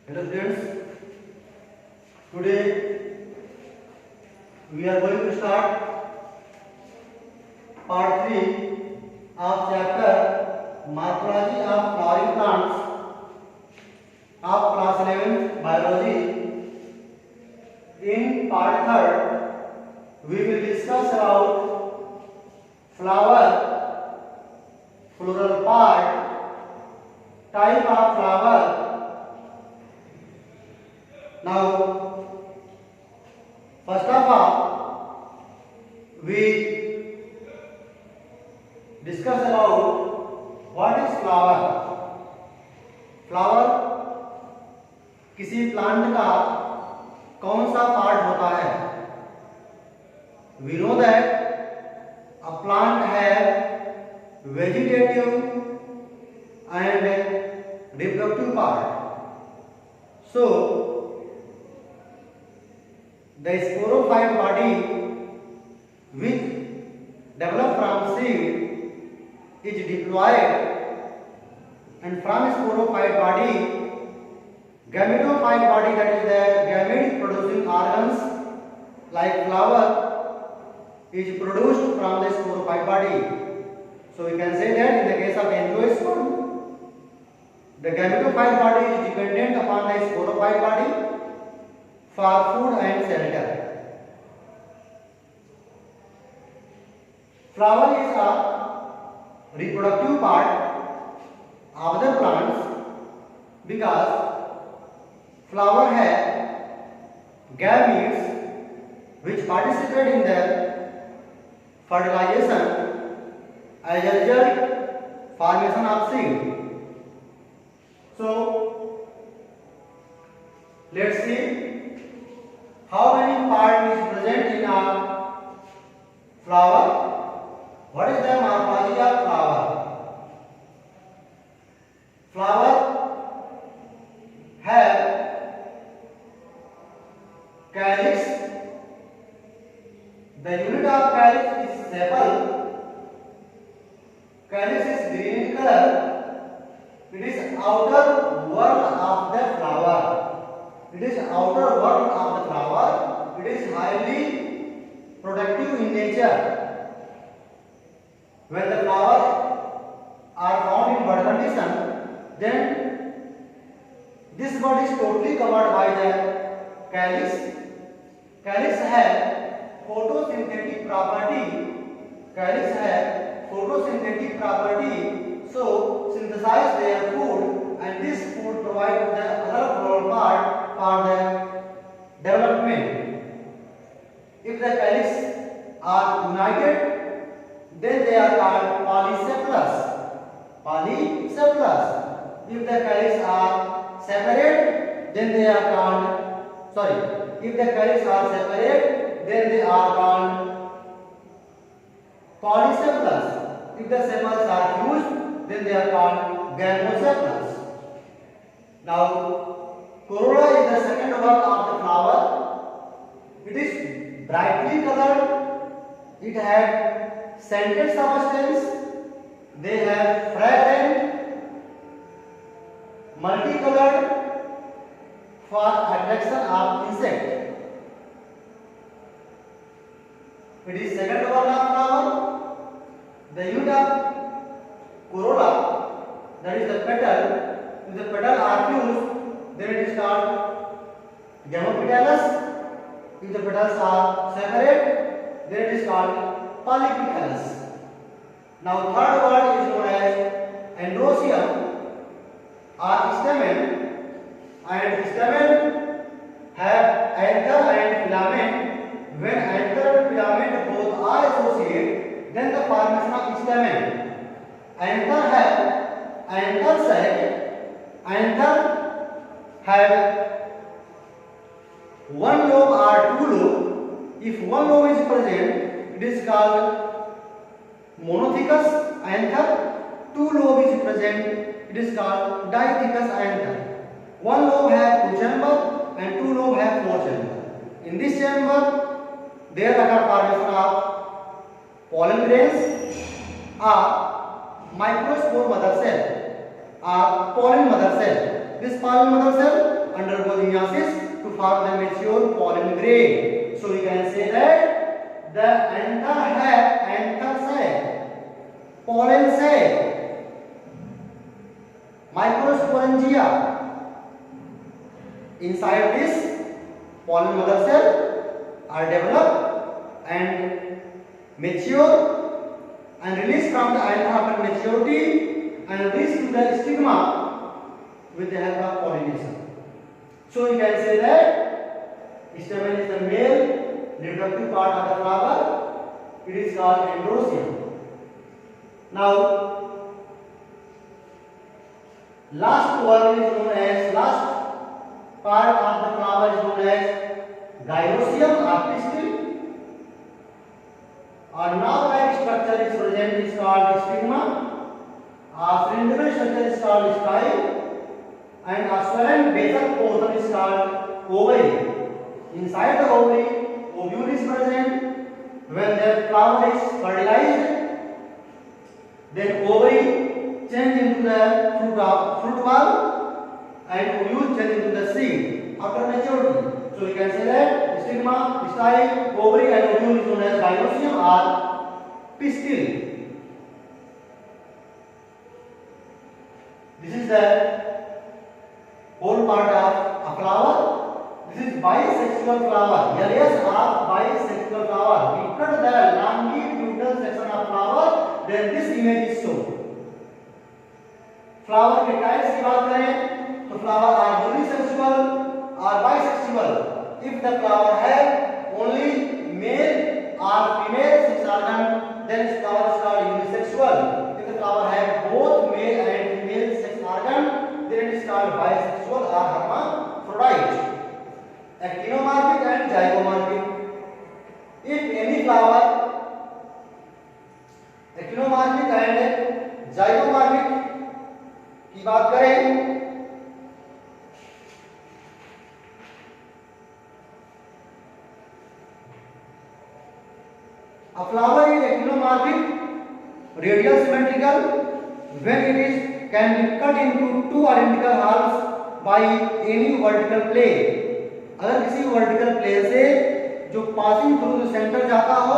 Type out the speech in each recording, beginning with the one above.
Hello friends, today we are going to start part 3 of chapter Morphology of Flowering Plants of class 11 biology. In part 3 we will discuss about flower, floral part, type of flower. Now, first of all, we discuss about what is flower. Flower किसी plant का कौन सा part होता है? We know that a plant has vegetative and reproductive part. So, the sporophyte body which develop from seed is diploid, and from sporophyte body gametophyte body, that is the gamete producing organs like flower, is produced from the sporophyte body. So we can say that in the case of angiosperm, the gametophyte body is dependent upon the sporophyte body for food and shelter. Flower is a reproductive part of the plants because flower has gametes which participate in the fertilization as a result formation of seed. So let's see how many parts is present in a flower. What is the morphology of flower? Flower have calyx. The unit of calyx is sepal. Calyx is green in color. It is outer wall of the flower. It is outer wall of the flower. It is highly protective in nature. When the flowers are found in bud condition, then this bud is totally covered by the calyx. Calyx has photosynthetic property. Calyx has photosynthetic property, so synthesize their food, and this food provides the other floral part for the development. If the calyx are united, then they are called polycephalous. Polycephalous. If the calyx are separate, then they are called, if the calyx are separate, then they are called polycephalous. If the sepals are fused, then they are called gamocephalous. Now, corolla is the second work of the flower. It is brightly colored. It has scented substance. They have fragrant, multicolored for attraction of insect. It is second work of flower. The unit of corolla, that is the petal. If the petal are fused, then it is called gamopetalous. If the petals are separate, then it is called polypetalous. Now third word is known as androecium or stamen, and stamen have anther and filament. When anther and filament both are associated, then the formation of stamen. Anther have anther sac. Anther have one lobe or two lobe. If one lobe is present, it is called monothecous anther. Two lobe is present, it is called dithecous anther. One lobe have two chamber and two lobe have four chamber. In this chamber, there occur formation of pollen grains, microspore mother cell, pollen mother cell. This pollen mother cell undergoes meiosis to form the mature pollen grain. So we can say that the anther है pollen sac, microsporangia. Inside this pollen mother cell are developed and mature and released from the anther after maturity and reach to the stigma with the help of pollination. So you can say that stamen is the male reproductive part of the flower. It is called androecium. Now, last part of the flower is known as gynoecium or pistil. Or knob-like structure is present is called stigma. A cylindrical structure is called style, and a swollen basal portion is called ovary. Inside the ovary, ovule is present. When the flower is fertilized, then ovary change into the fruit valve, and ovule change into the seed after maturity. So we can say that stigma, style, ovary, and ovule is known as gynoecium or pistil. This is the whole part of a flower. This is bisexual flower. Areas of bisexual flower. We cut the longitudinal section of flower, then this image is shown. Flower के types की बात करें तो flower are unisexual or bisexual. If the flower have only male or female sex organ, then its flower is called unisexual. If the flower have both male and female sex organ, then it is called bisexual or hermaphrodite. Actinomorphic and zygomorphic. If any flower actinomorphic and zygomorphic की बात करें a flower is actinomorphic, radial symmetrical when it is can be cut into two identical halves by any vertical plane. अगर किसी vertical plane से जो passing through the centre जाता हो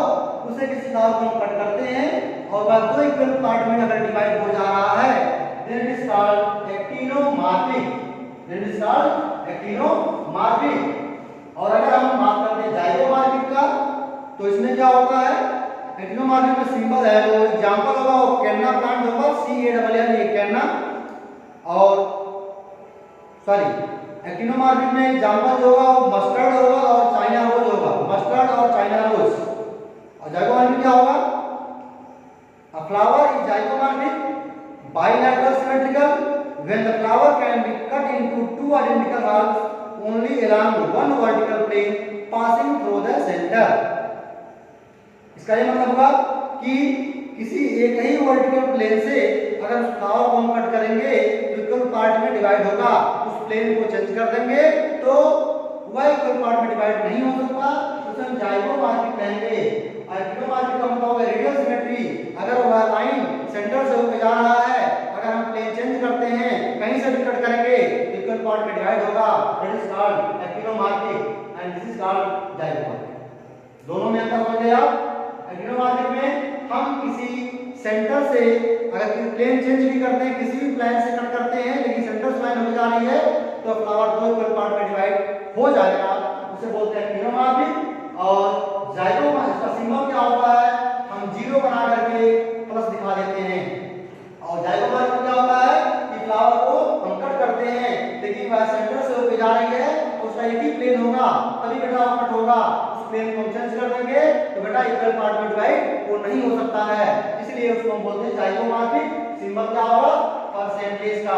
उसे किसी फ्लावर को हम कट करते हैं और वह दो इक्वल पार्ट में अगर डिवाइड हो जा रहा है, then it is called actinomorphic. Then it is called actinomorphic. और अगर हम बात करते हैं जाइगोमॉर्फिक का, तो इसमें क्या होता है? एक्टिनोमॉर्फिक में सिंबल है, वो एग्जांपल होगा वो कैन्ना प्लांट होगा, CANN ये कैन्ना, और सॉरी एक्टिनोमॉर्फिक में एग्जांपल जो होगा वो मस्टर्ड होगा और चाइना रोज होगा, मस्टर्ड और चाइना रोज। और जाइगोमॉर्फिक क्या होगा? A flower is zygomorphic, bilateral symmetrical when the flower can be cut into two identical halves only along one vertical plane passing through the center. इसका ये मतलब होगा कि किसी एक ही वर्टिकल प्लेन से अगर उस फ्लावर को हम कट करेंगे तो इक्वल पार्ट में डिवाइड होगा, उस प्लेन को चेंज कर देंगे तो वह इक्वल पार्ट में डिवाइड नहीं हो सकता, उसे हम जाइगोमॉर्फिक कहेंगे। और एक्टिनोमॉर्फिक का मतलब होगा रेडियल सिमेट्री, अगर वह लाइन सेंटर से होकर जा रहा है, अगर हम प्लेन चेंज करते हैं कहीं से भी कट करेंगे तो इक्वल पार्ट में डिवाइड होगा, that is called actinomorphic and this is called zygomorphic. दोनों में अंतर समझ गए आप? एक्टिनोमॉर्फिक में हम किसी सेंटर से अगर प्लेन चेंज भी करते हैं, किसी भी प्लेन से कट करते हैं लेकिन सेंटर से लाइन हो जा रही है तो फ्लावर दो इक्वल पार्ट में डिवाइड हो जाएगा, उसे बोलते हैं एक्टिनोमॉर्फिक। और जाइगोमॉर्फिक का सिंबल क्या होता है? हम जीरो बना करके प्लस दिखा देते हैं। और जाइगोमॉर्फिक क्या होता है कि फ्लावर को हम कट करते हैं लेकिन वह सेंटर से होकर जा रही है, उसका एक ही प्लेन होगा, तभी बेटा कट होगा, प्लेन को चेंज कर देंगे तो बेटा इक्वल पार्ट में डिवाइड वो नहीं हो सकता है, इसलिए उसको हम बोलते हैं जाइगोमॉर्फिक। सिंबल क्या होगा? परसेंटेज का।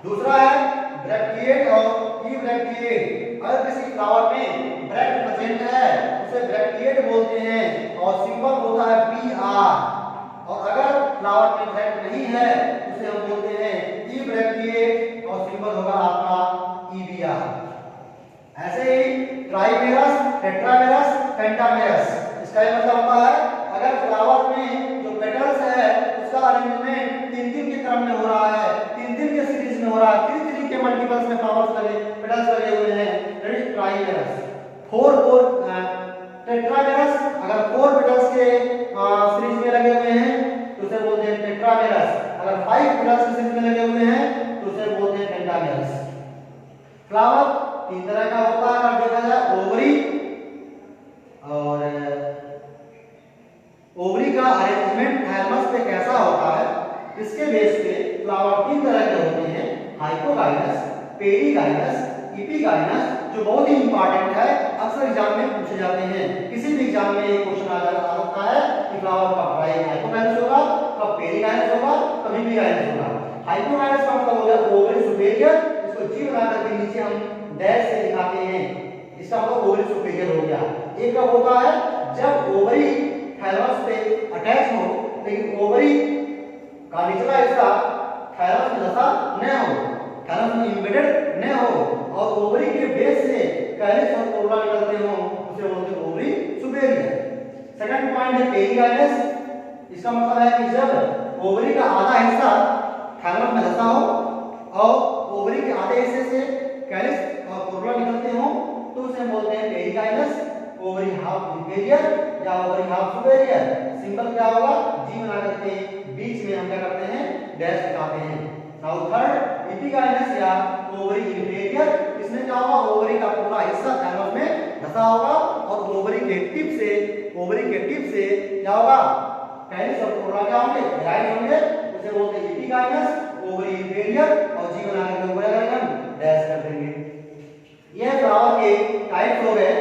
दूसरा है ब्रैक्टिएट और इब्रैक्टिएट। अगर किसी फ्लावर में ब्रैक्ट प्रेजेंट है उसे ब्रैक्टिएट बोलते हैं और सिंबल होता है PR। और अगर फ्लावर में ब्रैक्ट नहीं है उसे हम बोलते हैं इब्रैक्टिएट और सिंबल होगा आपका EBR। ऐसे ही ट्राइमेरस, टेट्रामेरस, पेंटामेरस। इसका ये मतलब होता है अगर फ्लावर में जो पेटल्स है उसका अरेंजमेंट 3-3 के क्रम में हो रहा है, 3-3 के सीरीज में हो रहा है, 3-3 के मल्टीपल्स में फ्लावर्स लगे, पेटल्स लगे हुए हैं, दैट इज ट्राइमेरस। 4 टेट्रामेरस, अगर 4 पेटल्स के सीरीज में लगे हुए हैं तो उसे बोलते हैं टेट्रामेरस। अगर 5 पेटल्स के सीरीज में लगे हुए हैं तो उसे बोलते हैं पेंटामेरस। फ्लावर 3 तरह का होता है, अगर देखा जाए ओवरी, और ओवरी का अरेंजमेंट थैलमस पे कैसा होता है इसके बेस पे फ्लावर 3 तरह के होते हैं, हाइपोगाइनस, पेरीगाइनस, इपीगाइनस, जो बहुत ही इंपॉर्टेंट है, अक्सर एग्जाम में पूछे जाते हैं। किसी भी एग्जाम में एक क्वेश्चन आ सकता है कि फ्लावर कब हाइपोगाइनस होगा, कब पेरीगाइनस होगा, कब इपीगाइनस होगा। हाइपोगाइनस का मतलब हो गया ओवरी सुपेरियर, इसको जी बना करके नीचे हम डैश से दिखाते हैं, इसका मतलब ओवरी सुपेरियर हो गया। एक कब होता है जब ओवरी थैलमस पे अटैच हो लेकिन ओवरी का निचला हिस्सा थैलमस में धंसा न हो, थैलमस में एम्बेडेड न हो, और ओवरी के बेस से कैलिस और कोरोला निकलते हो, उसे बोलते हैं ओवरी सुपेरियर। सेकंड पॉइंट है पेरीगाइनस, इसका मतलब है कि जब ओवरी का आधा हिस्सा थैलमस में धंसा हो और ओवरी के आधे हिस्से से कैलिस और कोरोला निकलते हो तो उसे बोलते हैं पेरीगाइनस, ओवरी हाफ इंफीरियर या ओवरी हाफ सुपेरियर। सिंबल क्या होगा, जी बना करके बीच में हम क्या करते हैं डैश लगाते हैं। नाउ थर्ड इपीगाइनस या ओवरी इंफीरियर, इसमें क्या होगा ओवरी का पूरा हिस्सा थैलमस में धंसा होगा और ओवरी के टिप से क्या होगा कैलिस और कोरोला क्या होंगे अलाइन होंगे, उसे बोलते हैं इपीगाइनस, ओवरी इंफीरियर, और जी बना करके ऊपर हम डैश कर देंगे। यह फ्लावर के टाइप्स हो गए,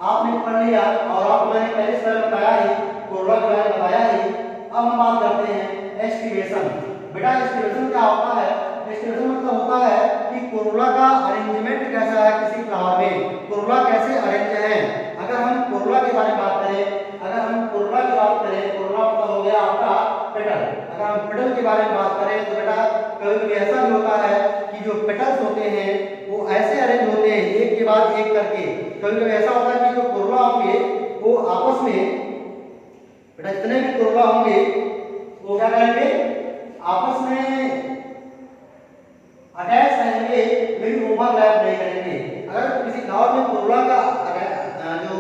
आपने पढ़ लिया और आपको मैंने पहले स्तर बताया ही, कोरोला के बारे में बताया ही। अब हम बात करते हैं एस्टिवेशन। बेटा एस्टिवेशन क्या होता है, एस्टिवेशन मतलब होता है कि कोरोला का अरेंजमेंट कैसा है किसी फ्लावर में, कोरोला कैसे अरेंज है। अगर हम कोरोला के बारे में बात करें, कोरोला मतलब हो गया आपका पेटल। अगर हम पेटल के बारे में बात करें तो बेटा कभी ऐसा भी होता है कि जो पेटल्स होते हैं वो ऐसे अरेंज होते हैं एक के बाद एक करके। कभी ऐसा होता है कि जो कोरोला होंगे वो आपस में बेटा जितने भी कोरोला होंगे वो क्या करेंगे आपस में अटैच रहेंगे लेकिन ओवरलैप नहीं करेंगे। अगर किसी फ्लावर में कोरोला का जो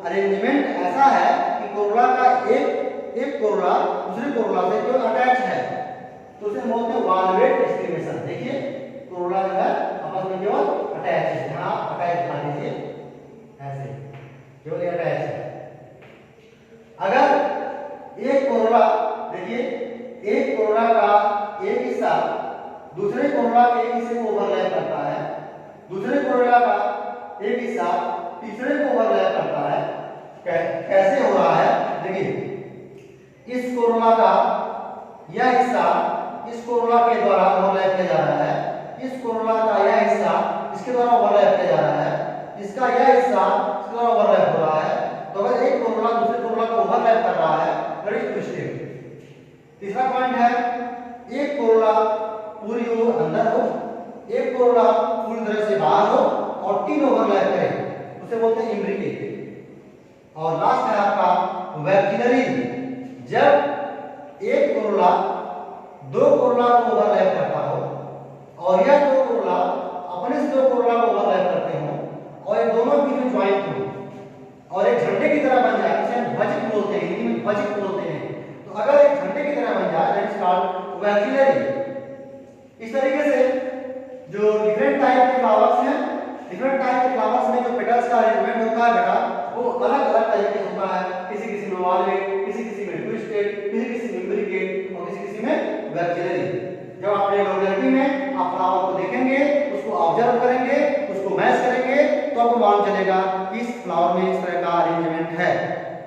अरेंजमेंट ऐसा है कि कोरोला का एक कोरोला दूसरे कोरोला से जो अटैच है तो उसे बोलते हैं वाल्वेट एस्टिवेशन। देखिए कोरोला जो है आपस में केवल अटैच है, यहाँ अटैच दिखा दीजिए ऐसे केवल अटैच है। अगर एक कोरोला देखिए एक कोरोला का एक हिस्सा दूसरे कोरोला के एक हिस्से को ओवरलैप करता है, दूसरे कोरोला का एक हिस्सा तीसरे को ओवरलैप करता है। कैसे हो रहा है देखिए, इस कोरोला का यह हिस्सा इस कोरोला के द्वारा ओवरलैप किया जा रहा है, इस कोरोला का यह हिस्सा इसके द्वारा ओवरलैप किया जा रहा है, इसका यह हिस्सा इसके द्वारा ओवरलैप हो रहा है। तो अगर एक कोरोला दूसरे कोरोला को ओवरलैप कर रहा है दैट इज ट्विस्टेड। तीसरा पॉइंट है एक कोरोला पूरी ओर अंदर हो, एक कोरोला पूरी तरह से बाहर हो और 3 ओवरलैप करें, उसे बोलते हैं इम्ब्रिकेट। और लास्ट है आपका वैक्यूलरी, जब एक कोरोला 2 कोरोला को ओवरलैप करता हो और यह 2 कोरोला अपने से 2 कोरोला को ओवरलैप करते हो और ये दोनों बीच में ज्वाइंट हो और एक झंडे की तरह बन जाए, इसे हम ध्वजित बोलते हैं, हिंदी में ध्वजित बोलते हैं। तो अगर एक झंडे की तरह बन जाए दैट इज कॉल्ड वैक्यूलरी। इस तरीके से जो डिफरेंट टाइप के फ्लावर्स हैं, डिफरेंट टाइप के फ्लावर्स में जो पेटल्स का अरेंजमेंट होता है बेटा वो अलग अलग तरीके से होता है। किसी में वाल्वेट, किसी में ट्विस्टेड, किसी में इम्ब्रिकेट और किसी में वैक्यूलरी। जब आपने लोग्राफी में आप फ्लावर को देखेंगे, उसको ऑब्जर्व करेंगे, उसको मैच करेंगे तो आपको मालूम चलेगा कि इस फ्लावर में इस तरह का अरेंजमेंट है,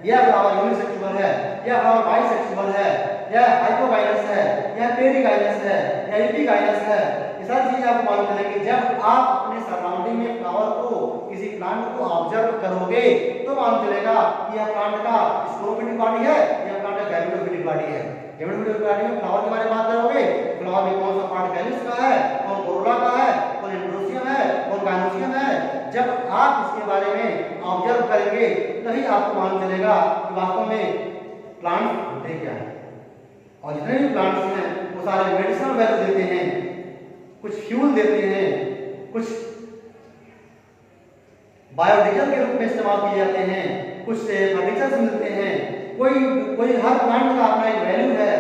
यह फ्लावर यूनिसेक्सुअल है, यह फ्लावर बाइसेक्सुअल है, यह हाइपोगाइनस है, यह पेरीगाइनस है, यह इपीगाइनस है। ये सारी चीजें आपको मालूम चलेंगी जब आप अपने सराउंडिंग में फ्लावर को किसी प्लांट को ऑब्जर्व करोगे तो मालूम चलेगा कि यह प्लांट का स्पोरोफिटिक बॉडी है, यह प्लांट का गैमेटोफिटिक बॉडी है। गैमेटोफिटिक बॉडी में फ्लावर के बारे में बात करोगे, फ्लावर में कौन सा पार्ट कैलिस का है, कौन कोरोला का है, कौन एंड्रोसियम है, कौन गाइनोसियम है। जब आप इसके बारे में ऑब्जर्व करेंगे तभी आपको मालूम चलेगा कि वास्तव में प्लांट होते क्या है। और जितने भी प्लांट्स हैं वो सारे मेडिसिनल वैल्यू देते हैं। कुछ फ्यूल देते हैं, कुछ बायोडीजल के रूप में इस्तेमाल किए जाते हैं, कुछ फर्नीचर्स मिलते हैं। कोई हर प्लांट का अपना एक वैल्यू है।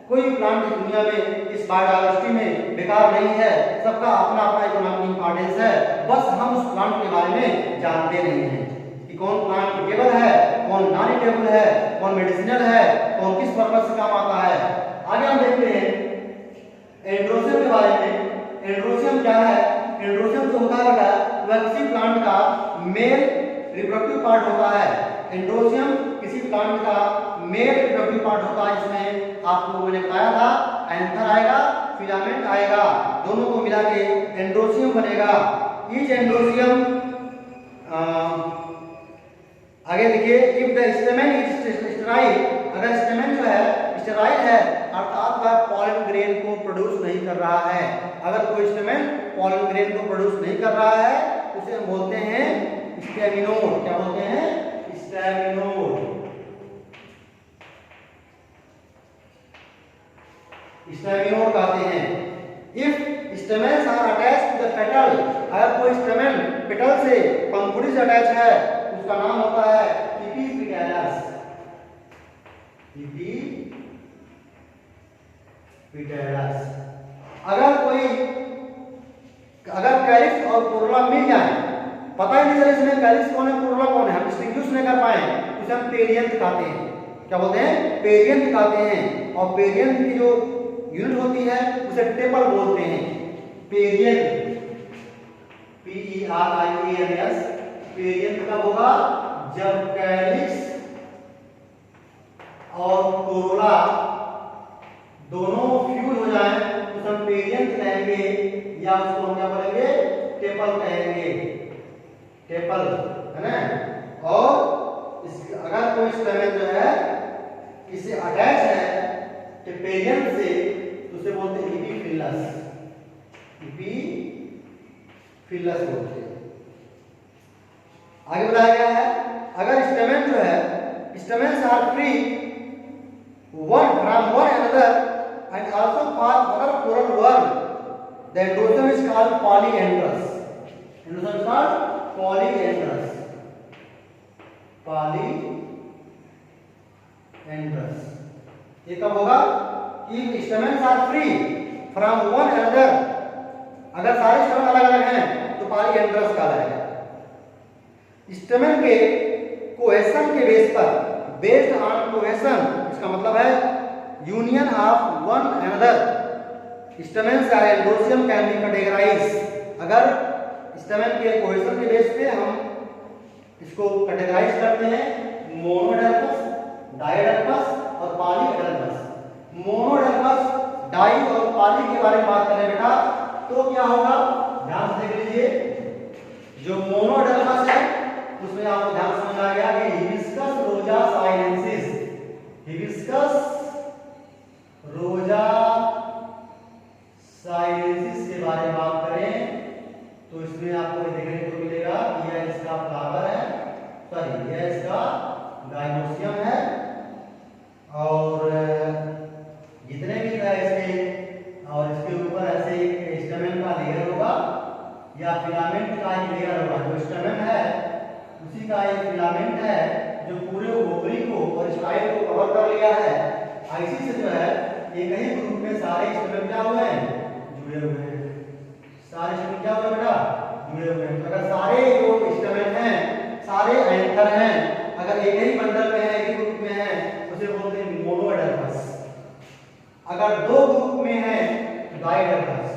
कोई प्लांट इस दुनिया में, इस बायोडायवर्सिटी में बेकार नहीं है, सबका अपना अपना इकोनॉमिक इंपॉर्टेंस है। बस हम उस प्लांट के बारे में जानते नहीं हैं कि कौन प्लांट ईटेबल है, कौन नॉन ईटेबल है, कौन मेडिसिनल है, कौन किस पर्पज से काम आता है। आगे हम देखते हैं एंड्रोसियम के बारे में। एंड्रोसियम क्या है? एंड्रोसियम जो होता है बेटा, वह किसी प्लांट का मेल रिप्रोडक्टिव पार्ट होता है। एंड्रोसियम किसी प्लांट का मेल रिप्रोडक्टिव पार्ट होता है, जिसमें आपको मैंने बताया था एंथर आएगा, फिलामेंट आएगा, दोनों को मिला के एंड्रोसियम बनेगा। ईच एंड्रोसियम, आगे देखिए, if the stamen is sterile, अगर स्टेमेन जो है स्टेराइल है अर्थात वह पॉलन ग्रेन को प्रोड्यूस नहीं कर रहा है। अगर कोई स्टेमेन पॉलन ग्रेन को प्रोड्यूस नहीं कर रहा है उसे हम बोलते हैं स्टेमिनोड। क्या बोलते हैं? स्टेमिनोड। स्टेमिनोड कहते हैं। If stamens are attached to the petal, अगर कोई स्टेमेन पेटल से पंखुड़ी से अटैच है उसका नाम होता है एपिपेटैलस। एपिपेटैलस। अगर कैलिक्स और कोरोला मिल जाए, पता ही नहीं चले इसमें कैलिक्स कौन है कोरोला कौन है, हम डिस्टिंग्विश नहीं कर पाए, उसे हम पेरियंथ कहते हैं। क्या बोलते हैं? पेरियंथ कहते हैं। और पेरियंथ की जो यूनिट होती है उसे टेपल बोलते हैं। Perianth, PERIANS। पेरियंथ कब होगा? जब कैलिक्स और कोरोला दोनों फ्यूज हो जाए तो हम पेरियंथ कहेंगे, या उसको हम क्या बोलेंगे? टेपल कहेंगे। टेपल है ना। और अगर कोई स्टेमेन जो है इसे अटैच है पेरियंथ से तो उसे बोलते हैं एपिफिलस। एपिफिलस बोलते हैं। आगे बताया गया है अगर स्टेमेन जो है, stamens are free one from one another and also form other floral worm, the endosphere is called polyandrous. Endosphere is called polyandrous. Polyandrous. ये कब होगा? कि stamens are free from one another, अगर सारे स्टेमन अलग अलग हैं तो polyandrous कहलाएगा। स्टेमन के कोहेशन के बेस पर, बेस्ड ऑन कोहेशन, इसका मतलब है union of one another, stamens or androecium can be categorised. अगर स्टेमेन के कोहेशन के बेस पे हम इसको कैटेगराइज करते हैं मोनोडेल्फस, डाइडेल्फस और पॉलीडेल्फस। मोनोडेल्फस, डाई और पॉली के बारे में बात करें बेटा तो क्या होगा? ध्यान से देख लीजिए। जो मोनोडेल्फस है उसमें आपको ध्यान समझ आ गया कि हिबिस्कस रोजा साइनेंसिस, हिबिस्कस रोजा साइनेंसिस के बारे में बात करें तो इसमें आपको देखने को मिलेगा कि यह इसका फ्लावर है, सॉरी यह इसका गाइनोसियम है, और जितने भी है इसके, और इसके ऊपर ऐसे एक स्टेमेन का लेयर होगा या फिलामेंट का एक लेयर होगा। जो स्टेमेन है उसी का एक फिलामेंट है जो पूरे ओवरी को और स्टाइल को कवर कर लिया है। ऐसी से जो है एक ही ग्रुप में सारे स्टेमेन क्या हुए हैं? जुड़े हुए हैं। सारे स्टेमेन क्या हुए बेटा? जुड़े हुए हैं। अगर सारे जो स्टेमेन हैं, सारे एंथर हैं, अगर एक ही बंडल में है, एक ही ग्रुप में है, उसे बोलते हैं मोनोडेल्फस। अगर दो ग्रुप में है तो डाइडेल्फस,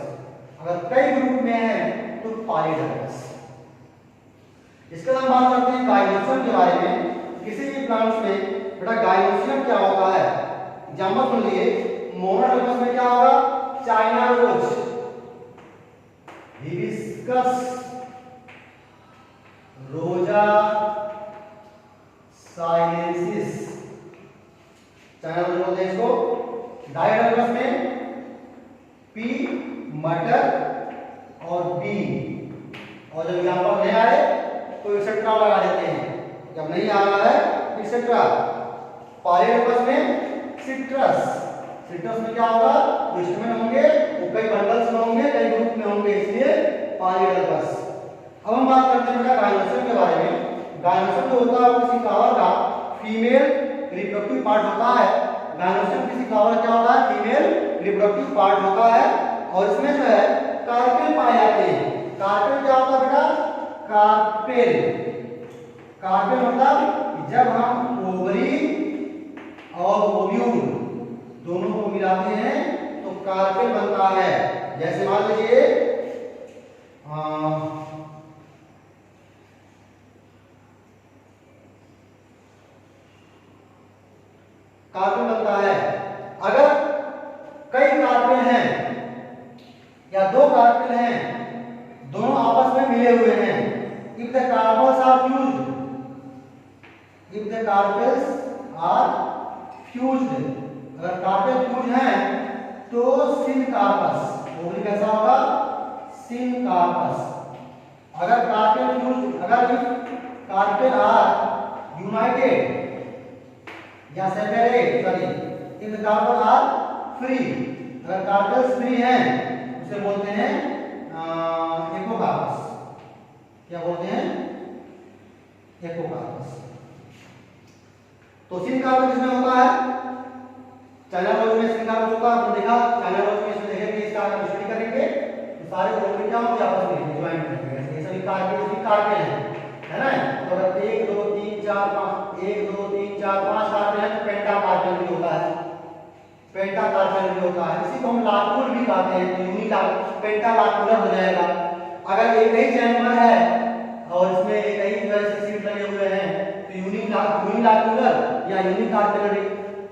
अगर कई ग्रुप में है तो पॉलीडेल्फस। इसके बाद हम बात करते हैं गाइनोसियम के बारे में। किसी भी प्लांट्स में बेटा गाइनोसियम क्या होता है? एग्जांपल सुन लिए, मोनोडेल्फस में क्या होगा? चाइना रोज, हिबिस्कस रोजा साइनेंसिस, चाइना रोज बोलते हैं इसको। डाइडेल्फस में पी, मटर और बी, और जब एग्जांपल नहीं आए तो एक्सेट्रा लगा देते हैं, जब नहीं आ रहा है एक्सेट्रा। पॉलीडेल्फस में सिट्रस, सिट्रस में क्या होगा, जो स्टेमन होंगे वो कई बंडल्स में होंगे, कई ग्रुप में होंगे, इसलिए पॉलीडल्बस। अब हम बात करते हैं बेटा गायनोसम के बारे में। गायनोसम जो होता है वो किसी फ्लावर का फीमेल रिप्रोडक्टिव पार्ट होता है। गायनोसम किसी फ्लावर का क्या होता है, फीमेल रिप्रोडक्टिव पार्ट होता है, और इसमें जो है कार्पेल पाए जाते हैं। कार्पेल क्या होता है बेटा, कार्पेल, कार्पेल मतलब जब हम ओवरी और ओव्यूल दोनों को मिलाते हैं तो कार्पेल बनता है। जैसे मान लीजिए कार्पेल बनता है। अगर कई कार्पेल हैं या दो कार्पेल हैं, दोनों आपस में मिले हुए हैं, if the carpels are fused, if the carpels are fused, अगर कार्पेल फ्यूज हैं तो सिनकार्पस, ओवरी कैसा होगा, सिनकार्पस। अगर कार्पेल फ्यूज, अगर कार्पेल आर यूनाइटेड या separate, sorry, if the carpels are free, अगर कार्पेल्स फ्री हैं उसे बोलते हैं एपोकार्पस। क्या बोलते हैं, एपोकार्पस। तो सिनकार्पस किसमें होता है, चाइना रोज में सिनकार्पस होता है। आपने देखा चाइना रोज में, इसमें देखेंगे, इसका अगर स्टडी करेंगे तो सारे ओवरी क्या होंगे, आपस में ज्वाइन करेंगे। ये सभी कार्पेल है ना। तो अगर 1 2 3 4 5 1 2 3 4 5 कार्पेल है तो पेंटाकार्पेल भी होता है, पेंटाकार्पेल भी होता है। इसी को हम लाकुल भी कहते हैं, तो यूनिलाकुलर, पेंटालाकुलर हो जाएगा। अगर एक ही चैम्बर है और इसमें एक ही तरह से सीट लगे हुए हैं तो यूनिलाकुलर या यूनिकार्पेलरी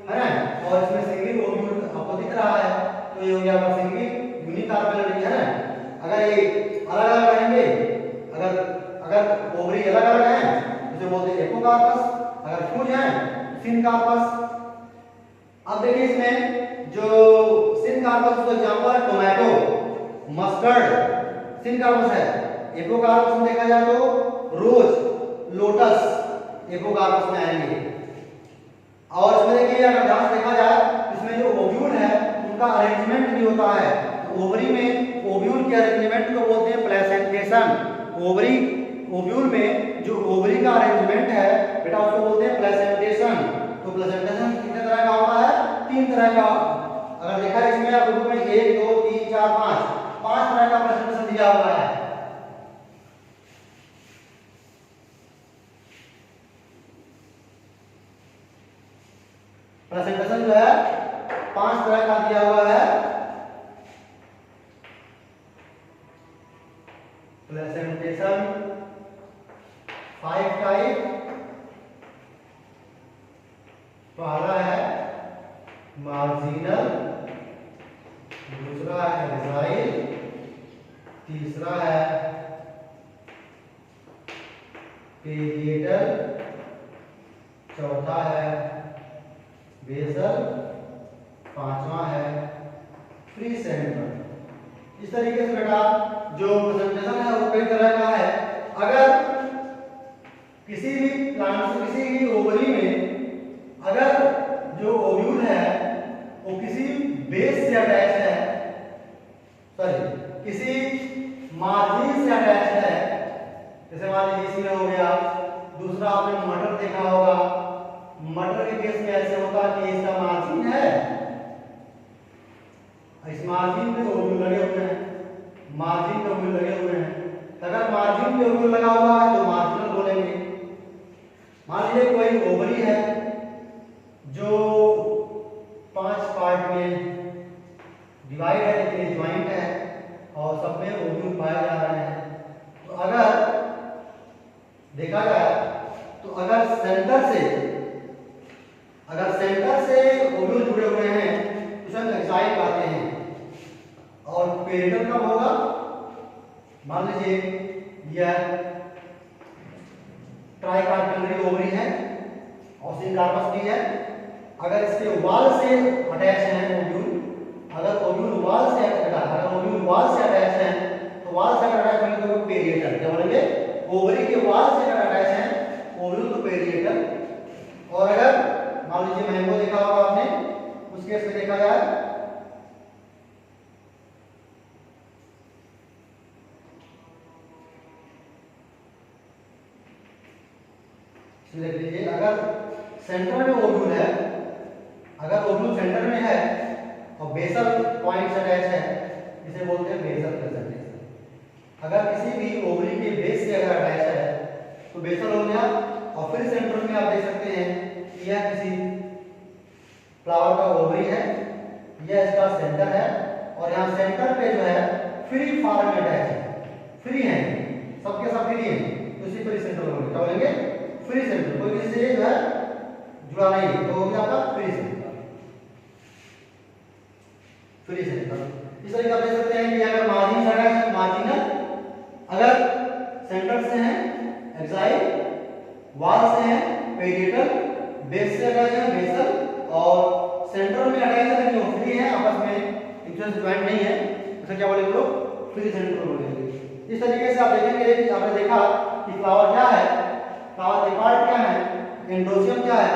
है ना, और इसमें सिंगल ओव्यूल आपको दिख रहा है तो ये हो गया आपका सिंगल यूनिकार्पेलरी है ना। अगर ये अलग अलग रहेंगे, अगर ओवरी अलग अलग हैं उसे बोलते हैं एपोकार्पस, अगर फ्यूज हैं सिनकार्पस। अब देखिए इसमें जो सिनकार्पस का एग्जांपल टोमेटो, मस्टर्ड सिनकार्पस है। एपोकार्पस में देखा जाए तो रोज, लोटस एपोकार्पस में आएंगे। और इसमें देखिए अगर ध्यान से देखा जाए इसमें जो ओव्यूल है उनका अरेंजमेंट भी होता है। तो ओवरी में ओव्यूल के अरेंजमेंट को बोलते हैं प्लेसेंटेशन। ओवरी, ओव्यूल में जो ओवरी का अरेंजमेंट है बेटा उसको बोलते हैं प्लेसेंटेशन। तो प्लेसेंटेशन कितने तरह का होता है, 3 तरह का। अगर देखा है इसमें आप ग्रुप में 1 2 3 4 5 तरह का प्लेसेंटेशन दिया हुआ है। प्रेजेंटेशन जो है 5 तरह का दिया हुआ है। Presentation 5 type. पहला है मार्जिनल, दूसरा है रिजाइल, तीसरा है पेरिएटल, चौथा है बेसल, पांचवा है फ्री सेंटर। इस तरीके से बेटा जो प्रेजेंटेशन है वो कई तरह का है। अगर किसी भी प्लांट से, किसी भी ओवरी में अगर जो ओव्यूल है वो किसी बेस से अटैच है, सॉरी किसी मार्जिन से अटैच है, जैसे मान लीजिए इसमें हो गया। दूसरा आपने मटर देखा होगा, मटर के केस में ऐसे होता है कि इसका मार्जिन है, इस मार्जिन पे ओव्यूल लगे हुए हैं, मार्जिन पे ओव्यूल लगे हुए हैं। अगर मार्जिन पे ओव्यूल लगा हुआ है तो मार्जिनल बोलेंगे। मान लीजिए कोई ओवरी है जो 5 पार्ट में डिवाइड है लेकिन ज्वाइंट है और सब में ओव्यूल पाए जा रहे हैं। तो अगर देखा जाए तो अगर सेंटर से ओव्यूल जुड़े हुए हैं तो उसे एक्साइल कहते हैं। और पेरिटल कब होगा, मान लीजिए यह ट्राइकार्पेलरी ओवरी है और सिनकार्पस भी है। अगर इसके वाल से अटैच है ओव्यूल, अगर ओव्यूल वाल से अटैच है तो वाल से अटैच होंगे तो पेरिएटल। क्या बोलेंगे, ओवरी के वाल से अगर अटैच है ओव्यूल तो पेरिएटल। और अगर मान लीजिए मैंगो देखा होगा आपने, उस केस में देखा जाए देख लीजिए, अगर सेंटर में ओव्यूल है, अगर ओव्यूल सेंटर में है और बेसल पॉइंट अटैच है, इसे बोलते हैं बेसल प्रेजेंटेशन। अगर किसी भी ओवरी के बेस से अगर अटैच है तो बेसल हो गया। और फिर सेंटर में आप देख सकते हैं कि यह किसी फ्लावर का ओवरी है, यह इसका सेंटर है और यहाँ सेंटर पे जो है फ्री फॉर्म में अटैच है, फ्री है, सबके सब फ्री है, तो इसी पर सेंटर होंगे, क्या बोलेंगे? Free centre. कोई किसी से जो है जुड़ा नहीं है, तो हो गया आपका फ्री सेंटर, फ्री सेंटर। इस तरीके आप देख सकते हैं कि अगर मार्जिन से है, मार्जिनल अगर सेंटर से है एक्साइल, वॉल से है पेरिएटल, बेस से अटैच है बेसल और सेंटर में अटैच है लेकिन वो फ्री है, आपस में इंटरेस्ट ज्वाइंट नहीं है, इसे क्या बोलेंगे लोग? फ्री सेंटर बोलेंगे। इस तरीके से आप देखेंगे कि आपने देखा कि फ्लावर क्या है, फ्लावर के पार्ट क्या है, एंड्रोसियम क्या है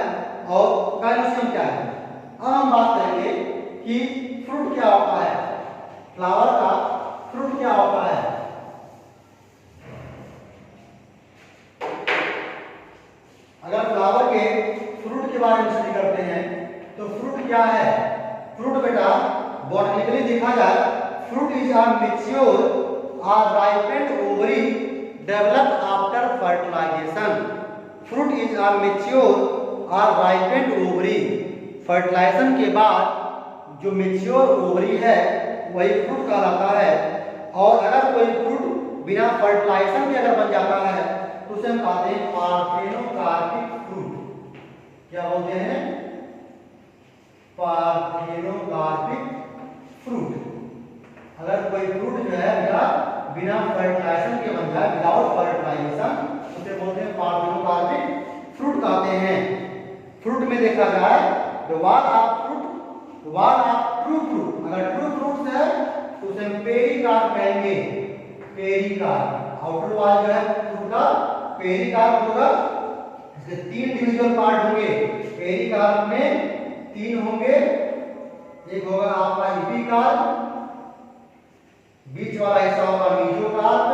और काइनोसियम क्या है। अब हम बात करेंगे कि फ्रूट क्या होता है, फ्लावर का फ्रूट क्या होता है। अगर फ्लावर के फ्रूट के बारे में स्टडी करते हैं तो फ्रूट क्या है? फ्रूट बेटा बॉटनिकली देखा जाए, फ्रूट इज अ मैच्योर और ripened ovary developed after fertilisation. Fruit is a mature और राइपेंड ओवरी, फर्टिलाइजेशन के बाद जो मैच्योर ओवरी है वही फ्रूट कहलाता है। और अगर कोई फ्रूट बिना फर्टिलाइजेशन के अगर बन जाता है तो उसे हम कहते हैं पार्थेनोकार्पिक फ्रूट। क्या बोलते हैं? Parthenocarpic fruit. अगर कोई फ्रूट जो है बिना फर्टिलाइजेशन के बन जाए, विदाउट फर्टिलाइजेशन, उसे बोलते हैं पार्थेनोकार्पिक फ्रूट कहते हैं। फ्रूट में देखा जाए तो wall of fruit, wall of true fruit, अगर ट्रू फ्रूट है तो उसे हम पेरिकार्प कहेंगे, पेरिकार्प। आउटर वाल जो है फ्रूट का पेरिकार्प होगा। इसके 3 इंडिविजुअल पार्ट होंगे, पेरिकार्प में 3 होंगे, एक होगा आपका एपिकार्प, बीच वाला हिस्सा होगा मेसोकार्प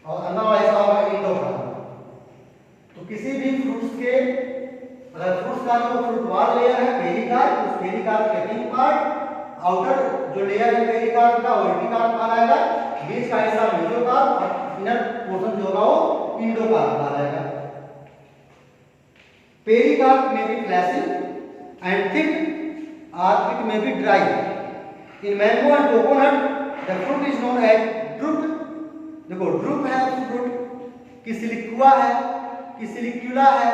और अंदर वाला हिस्सा होगा एंडोकार्प। तो किसी भी फ्रूट्स के अगर फ्रूट्स का जो फ्रूट वाल लेयर है पेरिकार्प, उस पेरिकार्प के 3 पार्ट, आउटर जो लेयर है पेरिकार्प का वो एपिकार्प कहलाएगा, बीच का हिस्सा मेसोकार्प और इनर पोर्शन जो होगा वो एंडोकार्प कहलाएगा। Pericarp may be fleshy and thick or it may be dry. In mango and coconut, the fruit is known as drupe. देखो ड्रूप है फ्रूट, कि सिलिक्वा है, कि सिलिक्युला है,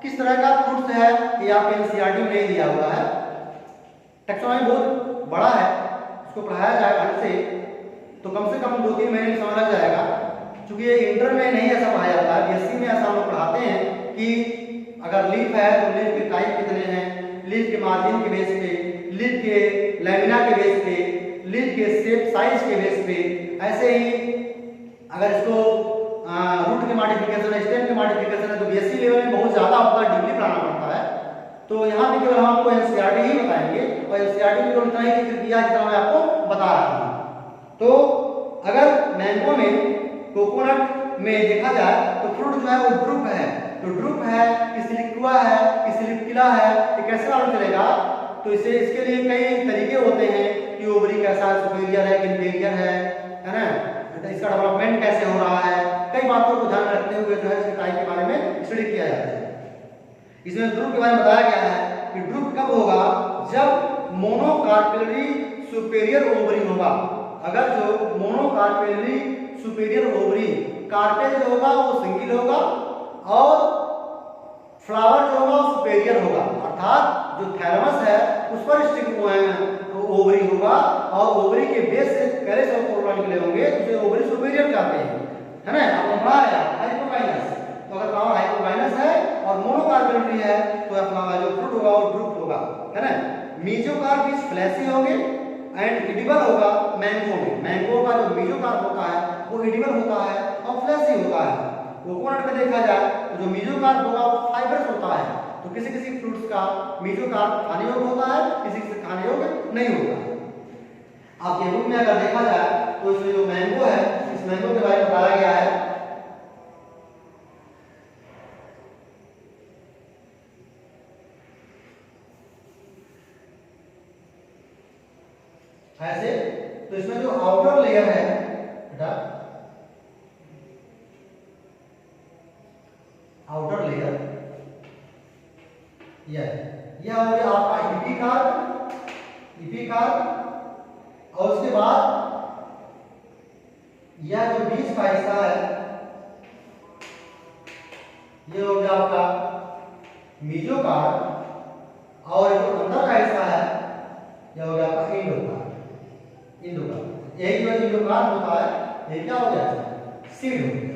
किस तरह का फ्रूट है ये आपके एनसीईआरटी में नहीं दिया हुआ है। टैक्सोनॉमी बहुत बड़ा है, इसको पढ़ाया जाए ढंग से तो कम से कम 2-3 महीने समझ लग जाएगा। क्योंकि ये इंटर में नहीं ऐसा पढ़ाया जाता है, बीएससी में ऐसा हम लोग पढ़ाते हैं कि अगर लीफ है तो लीफ के टाइप कितने हैं, लीफ के मार्जिन के बेस पे, लीफ के लैमिना के बेस पे, लीफ के शेप साइज के बेस पे, ऐसे ही अगर इसको रूट के मॉडिफिकेशन है, स्टेम के मॉडिफिकेशन है तो बीएससी लेवल में बहुत ज़्यादा आपका डीपली पढ़ाना पड़ता है। तो यहाँ पे केवल हम आपको एनसीईआरटी ही बताएंगे और एनसीईआरटी में केवल इतना ही जिक्र किया जितना मैं आपको बता रहा हूँ। तो अगर मैंगो में, कोकोनट में देखा जाए तो फ्रूट जो है वो ड्रूप है, तो ड्रूप है कि सिलिक्वा है कि सिलिक्युला है, ये कैसे मालूम चलेगा? तो इसे इसके लिए कई तरीके होते हैं कि ओवरी कैसा सुपेरियर है कि इंफीरियर है ना, इसका डेवलपमेंट कैसे हो रहा है, कई बातों को ध्यान रखते हुए जो है इसके टाइप के बारे में स्टडी किया जाता है। इसमें ड्रूप के बारे में बताया गया है कि ड्रूप कब होगा? जब मोनोकार्पेलरी सुपेरियर ओवरी होगा। अगर जो मोनोकार्पेलरी सुपेरियर ओवरी, कार्पेल जो होगा वो सिंगल होगा और फ्लावर जो होगा वो सुपेरियर होगा, अर्थात जो थैलमस है उस पर स्टिक ओवरी होगा और ओवरी के बेस से कैरेस और कोरोला निकले होंगे, उसे ओवरी सुपेरियर कहते हैं, है ना। आपने पढ़ा है हाइपोकाइनस। तो अगर फ्लावर हाइपोकाइनस है और मोनोकार्पेलरी है तो फ्लावर जो फ्रूट होगा वो ड्रूप होगा, है ना। मेसोकार्प इज फ्लैशी होंगे एंड एडिबल होगा मैंगो में। मैंगो का जो मेसोकार्प होता है वो एडिबल होता है और फ्लैशी होता है। कोकोनट में देखा जाए तो जो मेसोकार्प होगा वो फाइबरस होता है तो किसी किसी फ्रूट्स का मीजोकार्प खाने योग्य होता है, किसी किसी खाने योग्य नहीं होता है। आपके बुक में अगर देखा जाए तो इसमें जो मैंगो है, इस मैंगो के बारे में बताया गया है। ऐसे तो इसमें जो आउटर लेयर है बेटा, आउटर लेयर यह हो गया आपका इपिकार्प, और उसके बाद यह जो बीच का हिस्सा है यह हो गया आपका मीजोकार्प, और जो अंदर का हिस्सा है यह हो गया आपका इंडोकार्प। एक जो इंडोकार्प होता है ये क्या हो गया, सीड हो गया।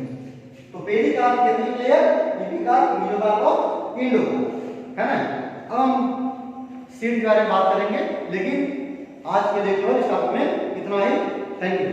तो पेरिकार्प के 3 लेयर, इपिकार्प, मीजोकार्प और इंडोकार्प, है ना। अब हम सीड के बारे में बात करेंगे, लेकिन आज के लिए केवल इस टॉपिक में इतना ही। Thank you.